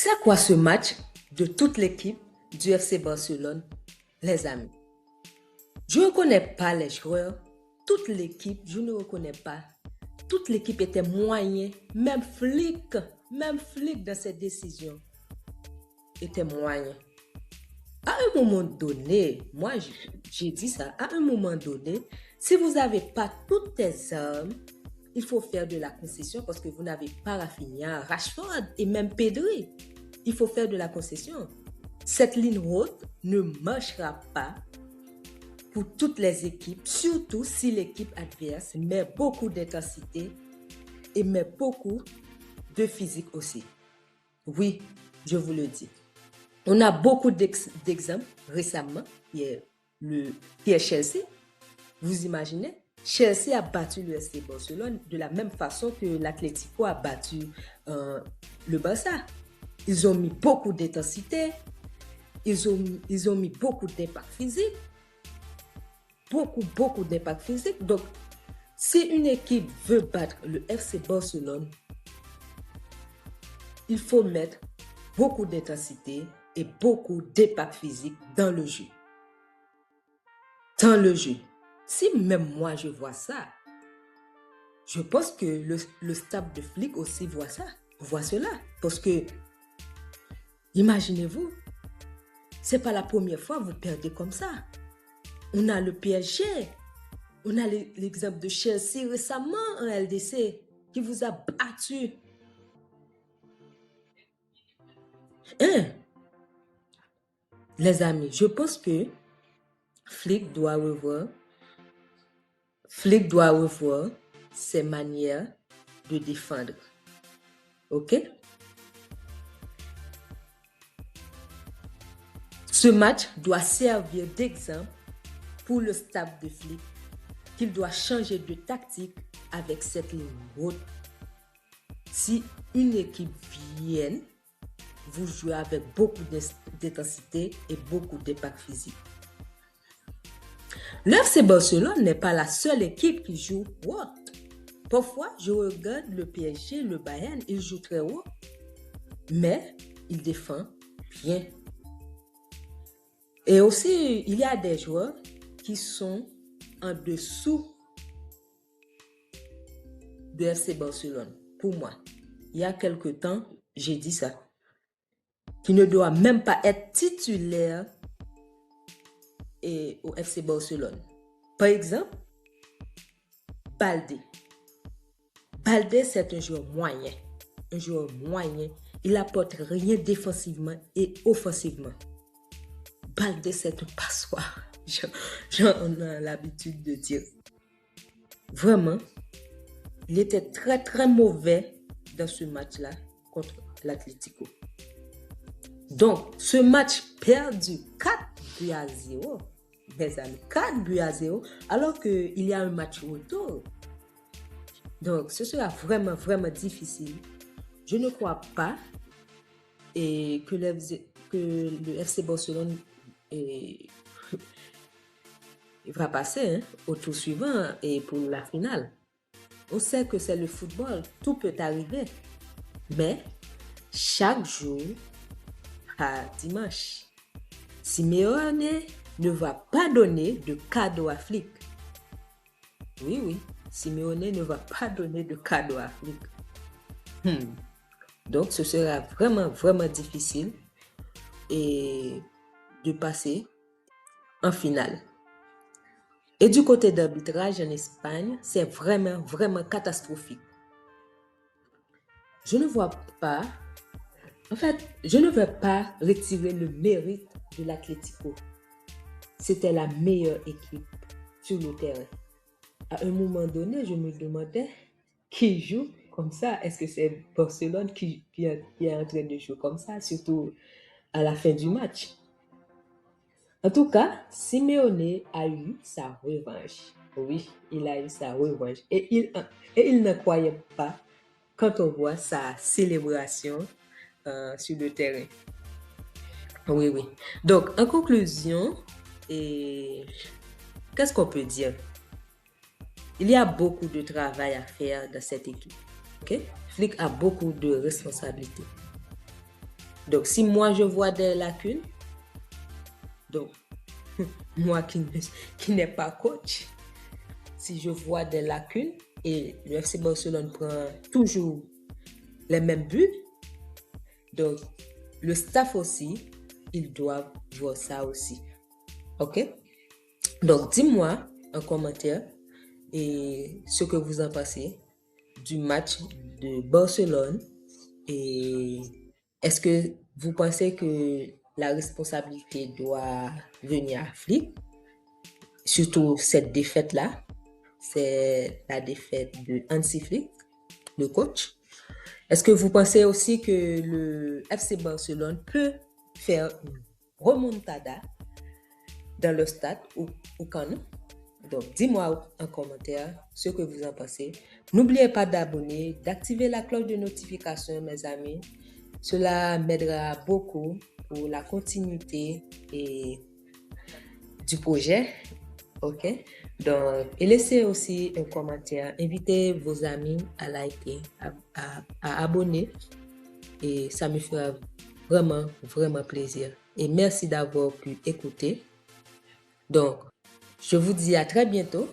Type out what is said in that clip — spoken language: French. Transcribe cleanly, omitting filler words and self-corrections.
C'est quoi ce match de toute l'équipe du FC Barcelone, les amis? Je ne reconnais pas les joueurs, toute l'équipe, je ne reconnais pas. Toute l'équipe était moyen, même flic dans ses décisions était moyen. À un moment donné, moi j'ai dit ça, à un moment donné, si vous n'avez pas toutes tes armes, il faut faire de la concession parce que vous n'avez pas Rafinha, Rashford et même Pedri. Il faut faire de la concession. Cette ligne haute ne marchera pas pour toutes les équipes, surtout si l'équipe adverse met beaucoup d'intensité et met beaucoup de physique aussi. Oui, je vous le dis. On a beaucoup d'exemples récemment, qui est Chelsea. Vous imaginez? Chelsea a battu le FC Barcelone de la même façon que l'Atlético a battu le Barça. Ils ont mis beaucoup d'intensité, ils ont mis beaucoup d'impact physique, beaucoup d'impact physique. Donc, si une équipe veut battre le FC Barcelone, il faut mettre beaucoup d'intensité et beaucoup d'impact physique dans le jeu. Dans le jeu. Si même moi je vois ça, je pense que le staff de flics aussi voit cela. Parce que, imaginez-vous, c'est pas la première fois que vous perdez comme ça. On a le PSG, on a l'exemple de Chelsea récemment en LDC qui vous a battu. Les amis, je pense que Flick doit revoir ses manières de défendre. Ok? Ce match doit servir d'exemple pour le staff de Flick qu'il doit changer de tactique avec cette ligne haute. Si une équipe vient, vous jouez avec beaucoup d'intensité et beaucoup d'impact physique. Le FC Barcelone n'est pas la seule équipe qui joue haut. Parfois, je regarde le PSG, le Bayern, ils jouent très haut, mais ils défendent bien. Et aussi, il y a des joueurs qui sont en dessous de FC Barcelone. Pour moi, il y a quelque temps, j'ai dit ça, qui ne doit même pas être titulaire au FC Barcelone. Par exemple, Balde. Balde, c'est un joueur moyen. Il n'apporte rien défensivement et offensivement. Balde, c'est un passoire. J'en ai l'habitude de dire. Vraiment, il était très, très mauvais dans ce match-là contre l'Atlético. Donc, ce match perdu 4-0, mes amis, 4-0, alors qu'il y a un match retour. Donc, ce sera vraiment, vraiment difficile. Je ne crois pas que le FC Barcelone va passer au tour suivant et pour la finale. On sait que c'est le football, tout peut arriver. Mais chaque jour à dimanche, Simeone ne va pas donner de cadeau à Flick. Oui, Simeone ne va pas donner de cadeau à Flick. Donc, ce sera vraiment, vraiment difficile de passer en finale. Et du côté d'arbitrage en Espagne, c'est vraiment, vraiment catastrophique. Je ne veux pas retirer le mérite de l'Atlético. C'était la meilleure équipe sur le terrain. À un moment donné, je me demandais qui joue comme ça. Est-ce que c'est Barcelone qui est en train de jouer comme ça, surtout à la fin du match? En tout cas, Simeone a eu sa revanche. Oui, il a eu sa revanche. Et il ne croyait pas quand on voit sa célébration sur le terrain. Oui. Donc, en conclusion, qu'est-ce qu'on peut dire? Il y a beaucoup de travail à faire dans cette équipe. Okay? Flick a beaucoup de responsabilités. Donc, si moi je vois des lacunes, donc moi qui n'ai pas coach, si je vois des lacunes et le FC Barcelone prend toujours les mêmes buts, donc le staff aussi, ils doivent voir ça aussi. Ok? Donc, dis-moi en commentaire et ce que vous en pensez du match de Barcelone et est-ce que vous pensez que la responsabilité doit venir à Flick, surtout cette défaite-là, c'est la défaite de Hansi Flick, le coach. Est-ce que vous pensez aussi que le FC Barcelone peut faire une remontada dans le stade ou quand non? Donc, dis-moi en commentaire ce que vous en pensez. N'oubliez pas d'abonner, d'activer la cloche de notification, mes amis. Cela m'aidera beaucoup pour la continuité du projet. Ok? Donc, et laissez aussi un commentaire. Invitez vos amis à liker, à abonner. Et ça me fera vraiment, vraiment plaisir. Et merci d'avoir pu écouter. Donc, je vous dis à très bientôt.